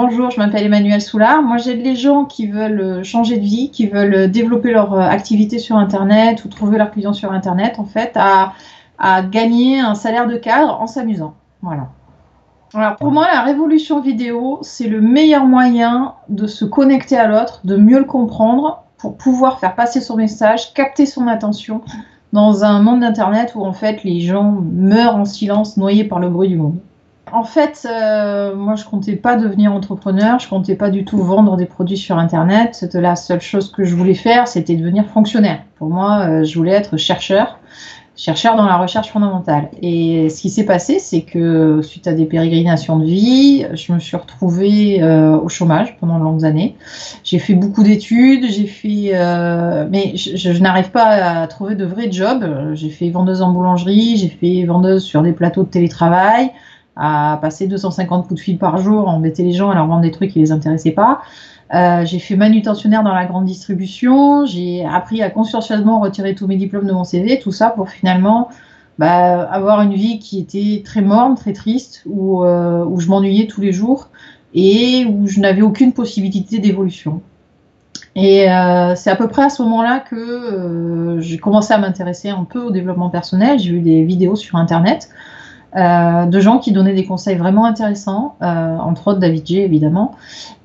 Bonjour, je m'appelle Emmanuelle Soulard. Moi, j'aide les gens qui veulent changer de vie, qui veulent développer leur activité sur Internet ou trouver leurs clients sur Internet, en fait, à gagner un salaire de cadre en s'amusant. Voilà. Alors, pour moi, la révolution vidéo, c'est le meilleur moyen de se connecter à l'autre, de mieux le comprendre, pour pouvoir faire passer son message, capter son attention dans un monde d'Internet où, en fait, les gens meurent en silence, noyés par le bruit du monde. En fait, moi, je comptais pas devenir entrepreneur, je comptais pas du tout vendre des produits sur Internet. C'était la seule chose que je voulais faire, c'était devenir fonctionnaire. Pour moi, je voulais être chercheur dans la recherche fondamentale. Et ce qui s'est passé, c'est que suite à des pérégrinations de vie, je me suis retrouvée au chômage pendant de longues années. J'ai fait beaucoup d'études, mais je n'arrive pas à trouver de vrais jobs. J'ai fait vendeuse en boulangerie, j'ai fait vendeuse sur des plateaux de télétravail, à passer 250 coups de fil par jour, à embêter les gens, à leur vendre des trucs qui les intéressaient pas. J'ai fait manutentionnaire dans la grande distribution, j'ai appris à consciencieusement retirer tous mes diplômes de mon CV, tout ça pour finalement avoir une vie qui était très morne, très triste, où je m'ennuyais tous les jours et où je n'avais aucune possibilité d'évolution. Et c'est à peu près à ce moment-là que j'ai commencé à m'intéresser un peu au développement personnel. J'ai vu des vidéos sur Internet de gens qui donnaient des conseils vraiment intéressants, entre autres David J, évidemment.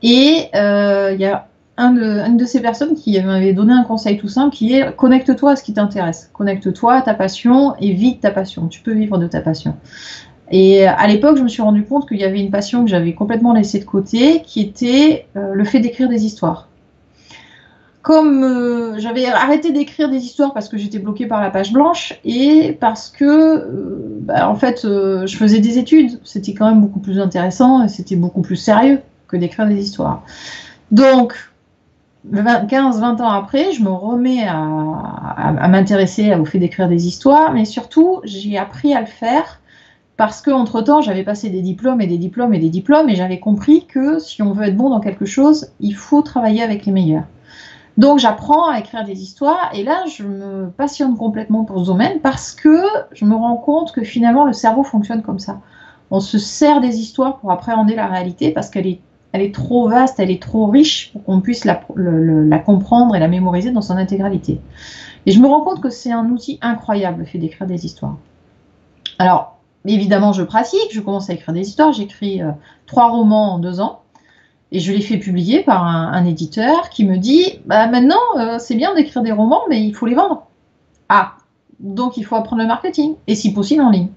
Et il y a une de ces personnes qui m'avait donné un conseil tout simple qui est: connecte-toi à ce qui t'intéresse, connecte-toi à ta passion et vis de ta passion. Tu peux vivre de ta passion. Et à l'époque, je me suis rendu compte qu'il y avait une passion que j'avais complètement laissée de côté, qui était le fait d'écrire des histoires. Comme j'avais arrêté d'écrire des histoires parce que j'étais bloquée par la page blanche et parce que en fait je faisais des études, c'était quand même beaucoup plus intéressant et c'était beaucoup plus sérieux que d'écrire des histoires. Donc 15-20 ans après, je me remets à m'intéresser au fait d'écrire des histoires, mais surtout j'ai appris à le faire parce qu'entre temps j'avais passé des diplômes et des diplômes et des diplômes et j'avais compris que si on veut être bon dans quelque chose, il faut travailler avec les meilleurs. Donc j'apprends à écrire des histoires et là je me passionne complètement pour ce domaine parce que je me rends compte que finalement le cerveau fonctionne comme ça. On se sert des histoires pour appréhender la réalité parce elle est trop vaste, elle est trop riche pour qu'on puisse la comprendre et la mémoriser dans son intégralité. Et je me rends compte que c'est un outil incroyable le fait d'écrire des histoires. Alors évidemment je pratique, je commence à écrire des histoires, j'écris 3 romans en 2 ans. Et je l'ai fait publier par un éditeur qui me dit maintenant, c'est bien d'écrire des romans, mais il faut les vendre. Ah, donc il faut apprendre le marketing, et si possible en ligne.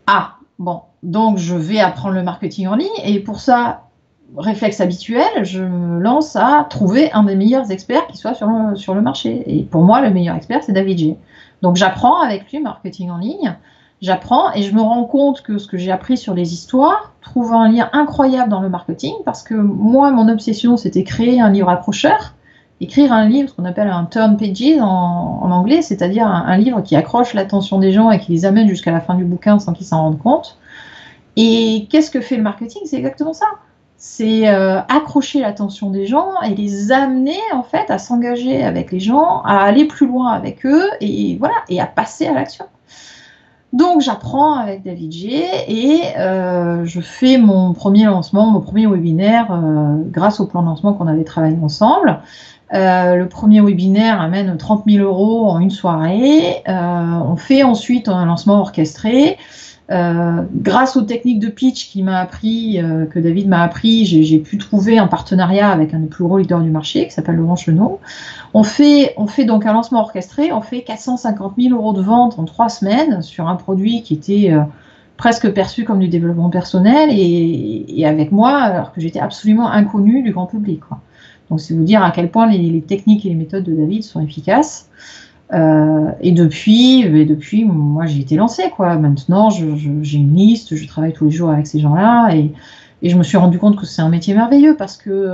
Ah, bon, donc je vais apprendre le marketing en ligne, et pour ça, réflexe habituel, je me lance à trouver un des meilleurs experts qui soit sur le marché. Et pour moi, le meilleur expert, c'est David J. Donc j'apprends avec lui marketing en ligne. J'apprends et je me rends compte que ce que j'ai appris sur les histoires trouve un lien incroyable dans le marketing parce que moi, mon obsession, c'était créer un livre accrocheur, écrire un livre qu'on appelle un turn pages en anglais, c'est-à-dire un livre qui accroche l'attention des gens et qui les amène jusqu'à la fin du bouquin sans qu'ils s'en rendent compte. Et qu'est-ce que fait le marketing? C'est exactement ça. C'est accrocher l'attention des gens et les amener en fait à s'engager avec les gens, à aller plus loin avec eux et voilà, et à passer à l'action. Donc j'apprends avec David J et je fais mon premier lancement, mon premier webinaire grâce au plan de lancement qu'on avait travaillé ensemble. Le premier webinaire amène 30 000 € en une soirée. On fait ensuite un lancement orchestré. Grâce aux techniques de pitch que David m'a appris, j'ai pu trouver un partenariat avec un des plus gros leaders du marché qui s'appelle Laurent Chenot. On fait donc un lancement orchestré, on fait 450 000 € de vente en 3 semaines sur un produit qui était presque perçu comme du développement personnel et avec moi, alors que j'étais absolument inconnue du grand public, quoi. Donc c'est vous dire à quel point les techniques et les méthodes de David sont efficaces. Et depuis, moi j'ai été lancée, quoi. Maintenant, j'ai une liste, je travaille tous les jours avec ces gens-là et je me suis rendu compte que c'est un métier merveilleux parce que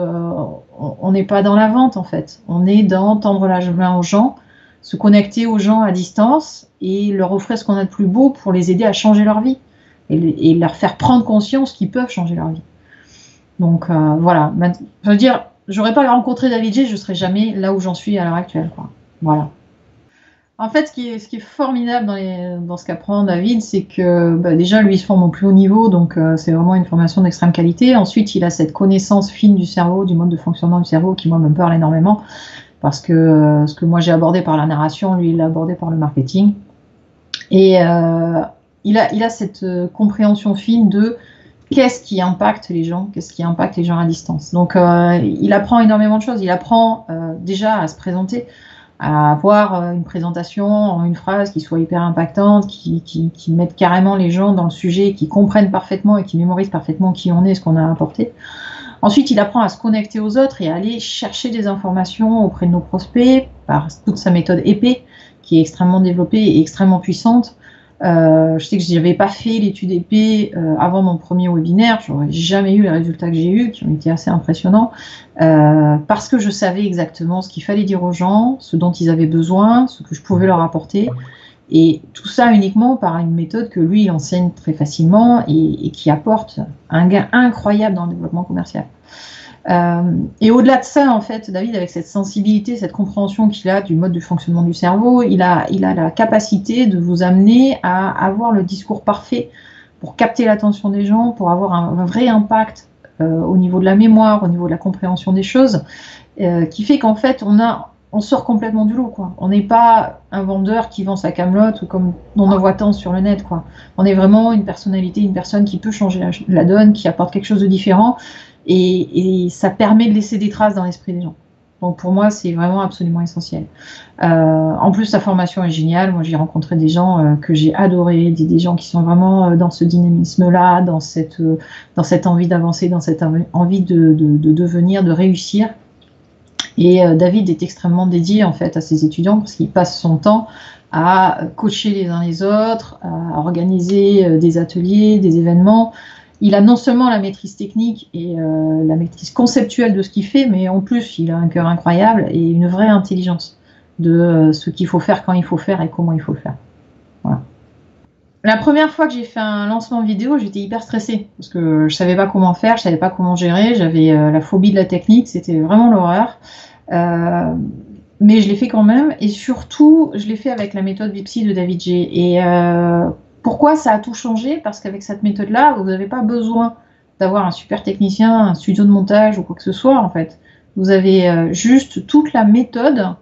on n'est pas dans la vente en fait. On est dans tendre la main aux gens, se connecter aux gens à distance et leur offrir ce qu'on a de plus beau pour les aider à changer leur vie et leur faire prendre conscience qu'ils peuvent changer leur vie. Donc voilà. Je veux dire, j'aurais pas rencontré David J, je serais jamais là où j'en suis à l'heure actuelle, quoi. Voilà. En fait, ce qui est formidable dans ce qu'apprend David, c'est que déjà, lui, il se forme au plus haut niveau, donc c'est vraiment une formation d'extrême qualité. Ensuite, il a cette connaissance fine du cerveau, du mode de fonctionnement du cerveau, qui, moi, me parle énormément, parce que ce que moi, j'ai abordé par la narration, lui, il l'a abordé par le marketing. Et il a cette compréhension fine de qu'est-ce qui impacte les gens, qu'est-ce qui impacte les gens à distance. Donc, il apprend énormément de choses. Il apprend déjà à se présenter, à avoir une présentation en une phrase qui soit hyper impactante, qui mette carrément les gens dans le sujet, qui comprennent parfaitement et qui mémorisent parfaitement qui on est, ce qu'on a apporté. Ensuite, il apprend à se connecter aux autres et à aller chercher des informations auprès de nos prospects par toute sa méthode épée, qui est extrêmement développée et extrêmement puissante. Je sais que je n'avais pas fait l'étude épée avant mon premier webinaire, j'aurais jamais eu les résultats que j'ai eus, qui ont été assez impressionnants, parce que je savais exactement ce qu'il fallait dire aux gens, ce dont ils avaient besoin, ce que je pouvais leur apporter, et tout ça uniquement par une méthode que lui il enseigne très facilement et qui apporte un gain incroyable dans le développement commercial. Et au-delà de ça, en fait, David, avec cette sensibilité, cette compréhension qu'il a du mode de fonctionnement du cerveau, il a la capacité de vous amener à avoir le discours parfait pour capter l'attention des gens, pour avoir un vrai impact au niveau de la mémoire, au niveau de la compréhension des choses, qui fait qu'en fait, on sort complètement du lot, quoi. On n'est pas un vendeur qui vend sa camelote comme on en voit tant sur le net, quoi. On est vraiment une personnalité, une personne qui peut changer la donne, qui apporte quelque chose de différent. Et ça permet de laisser des traces dans l'esprit des gens. Donc pour moi, c'est vraiment absolument essentiel. En plus, sa formation est géniale. Moi, j'ai rencontré des gens que j'ai adorés, des gens qui sont vraiment dans ce dynamisme-là, dans cette envie d'avancer, dans cette envie de devenir, de réussir. Et David est extrêmement dédié en fait à ses étudiants parce qu'il passe son temps à coacher les uns les autres, à organiser des ateliers, des événements. Il a non seulement la maîtrise technique et la maîtrise conceptuelle de ce qu'il fait, mais en plus, il a un cœur incroyable et une vraie intelligence de ce qu'il faut faire, quand il faut faire et comment il faut le faire. Voilà. La première fois que j'ai fait un lancement vidéo, j'étais hyper stressée parce que je savais pas comment faire, je savais pas comment gérer, j'avais la phobie de la technique, c'était vraiment l'horreur. Mais je l'ai fait quand même et surtout, je l'ai fait avec la méthode Vipsy de David G. Et pourquoi ça a tout changé? Parce qu'avec cette méthode-là, vous n'avez pas besoin d'avoir un super technicien, un studio de montage ou quoi que ce soit, en fait. Vous avez juste toute la méthode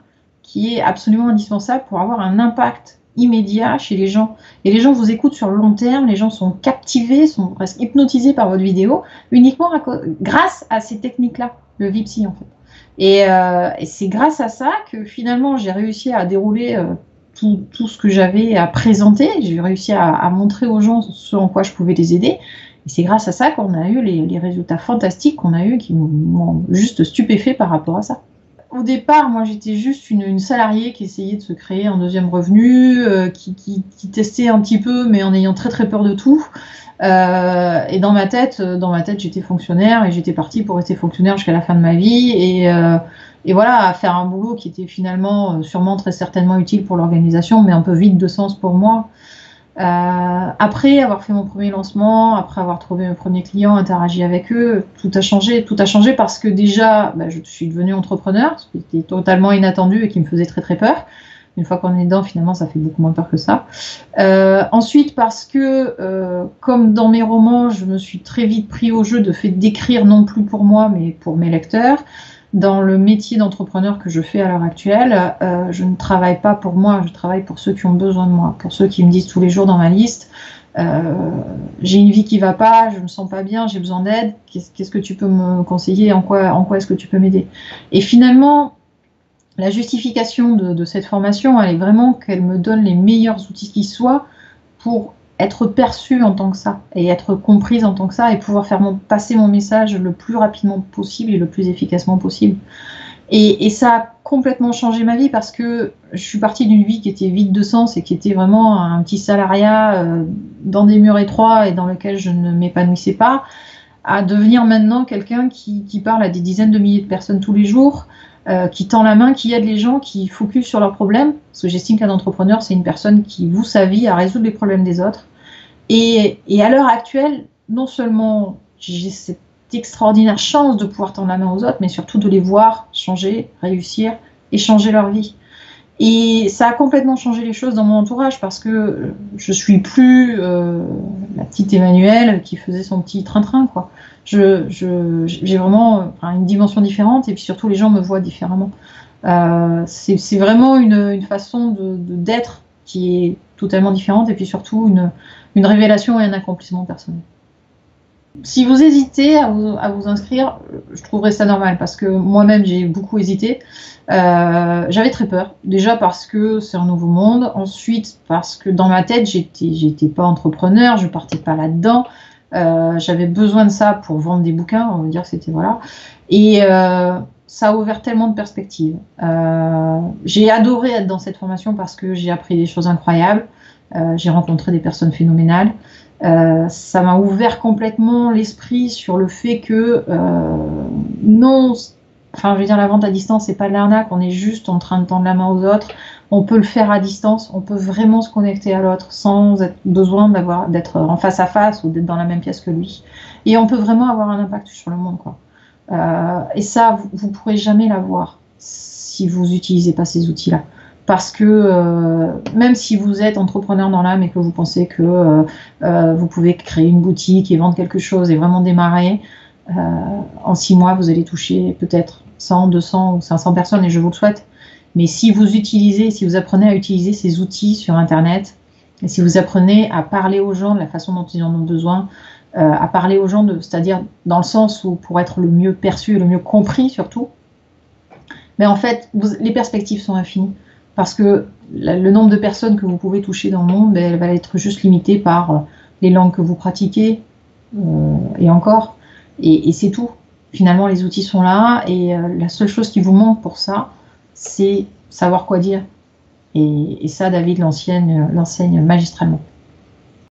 qui est absolument indispensable pour avoir un impact immédiat chez les gens. Et les gens vous écoutent sur le long terme, les gens sont captivés, sont presque hypnotisés par votre vidéo, uniquement grâce à ces techniques-là, le Vipsy, en fait. Et c'est grâce à ça que finalement, j'ai réussi à dérouler tout ce que j'avais à présenter. J'ai réussi à montrer aux gens ce en quoi je pouvais les aider. Et c'est grâce à ça qu'on a eu les résultats fantastiques qu'on a eu, qui m'ont juste stupéfait par rapport à ça. Au départ, moi, j'étais juste une salariée qui essayait de se créer un deuxième revenu, qui testait un petit peu, mais en ayant très très peur de tout. Et dans ma tête, j'étais fonctionnaire et j'étais partie pour rester fonctionnaire jusqu'à la fin de ma vie. Et voilà, à faire un boulot qui était finalement sûrement très certainement utile pour l'organisation, mais un peu vide de sens pour moi. Après avoir fait mon premier lancement, après avoir trouvé mes premiers clients, interagi avec eux, tout a changé. Tout a changé parce que déjà, je suis devenue entrepreneur, ce qui était totalement inattendu et qui me faisait très très peur. Une fois qu'on est dedans, finalement, ça fait beaucoup moins peur que ça. Ensuite, parce que, comme dans mes romans, je me suis très vite pris au jeu de fait d'écrire non plus pour moi, mais pour mes lecteurs. Dans le métier d'entrepreneur que je fais à l'heure actuelle, je ne travaille pas pour moi, je travaille pour ceux qui ont besoin de moi, pour ceux qui me disent tous les jours dans ma liste, j'ai une vie qui va pas, je me sens pas bien, j'ai besoin d'aide, qu'est-ce que tu peux me conseiller, en quoi est-ce que tu peux m'aider? Et finalement, la justification de cette formation, elle est vraiment qu'elle me donne les meilleurs outils qui soient pour être perçue en tant que ça, et être comprise en tant que ça, et pouvoir faire passer mon message le plus rapidement possible et le plus efficacement possible. Et ça a complètement changé ma vie parce que je suis partie d'une vie qui était vide de sens et qui était vraiment un petit salariat dans des murs étroits et dans lequel je ne m'épanouissais pas, à devenir maintenant quelqu'un qui parle à des dizaines de milliers de personnes tous les jours, qui tend la main, qui aide les gens, qui focus sur leurs problèmes. Parce que j'estime qu'un entrepreneur, c'est une personne qui voue sa vie à résoudre les problèmes des autres. Et à l'heure actuelle, non seulement j'ai cette extraordinaire chance de pouvoir tendre la main aux autres, mais surtout de les voir changer, réussir et changer leur vie. Et ça a complètement changé les choses dans mon entourage parce que je suis plus la petite Emmanuelle qui faisait son petit train-train, quoi. J'ai vraiment une dimension différente et puis surtout les gens me voient différemment. C'est vraiment une façon d'être qui est totalement différente et puis surtout une révélation et un accomplissement personnel. Si vous hésitez à vous inscrire, je trouverais ça normal parce que moi-même j'ai beaucoup hésité. J'avais très peur. Déjà parce que c'est un nouveau monde. Ensuite parce que dans ma tête j'étais pas entrepreneur, je partais pas là-dedans. J'avais besoin de ça pour vendre des bouquins, on va dire que c'était voilà. Et ça a ouvert tellement de perspectives. J'ai adoré être dans cette formation parce que j'ai appris des choses incroyables. J'ai rencontré des personnes phénoménales. Ça m'a ouvert complètement l'esprit sur le fait que non, enfin je veux dire la vente à distance c'est pas de l'arnaque, on est juste en train de tendre la main aux autres, on peut le faire à distance, on peut vraiment se connecter à l'autre sans besoin d'être en face à face ou d'être dans la même pièce que lui, et on peut vraiment avoir un impact sur le monde, quoi. Et ça vous pourrez jamais l'avoir si vous n'utilisez pas ces outils-là. Parce que même si vous êtes entrepreneur dans l'âme et que vous pensez que vous pouvez créer une boutique et vendre quelque chose et vraiment démarrer, en 6 mois, vous allez toucher peut-être 100, 200 ou 500 personnes et je vous le souhaite. Mais si vous apprenez à utiliser ces outils sur Internet, et si vous apprenez à parler aux gens de la façon dont ils en ont besoin, à parler aux gens, c'est-à-dire dans le sens où pour être le mieux perçu et le mieux compris surtout, mais en fait, les perspectives sont infinies. Parce que le nombre de personnes que vous pouvez toucher dans le monde, elle va être juste limitée par les langues que vous pratiquez, et encore. Et c'est tout. Finalement, les outils sont là, et la seule chose qui vous manque pour ça, c'est savoir quoi dire. Et ça, David l'enseigne magistralement.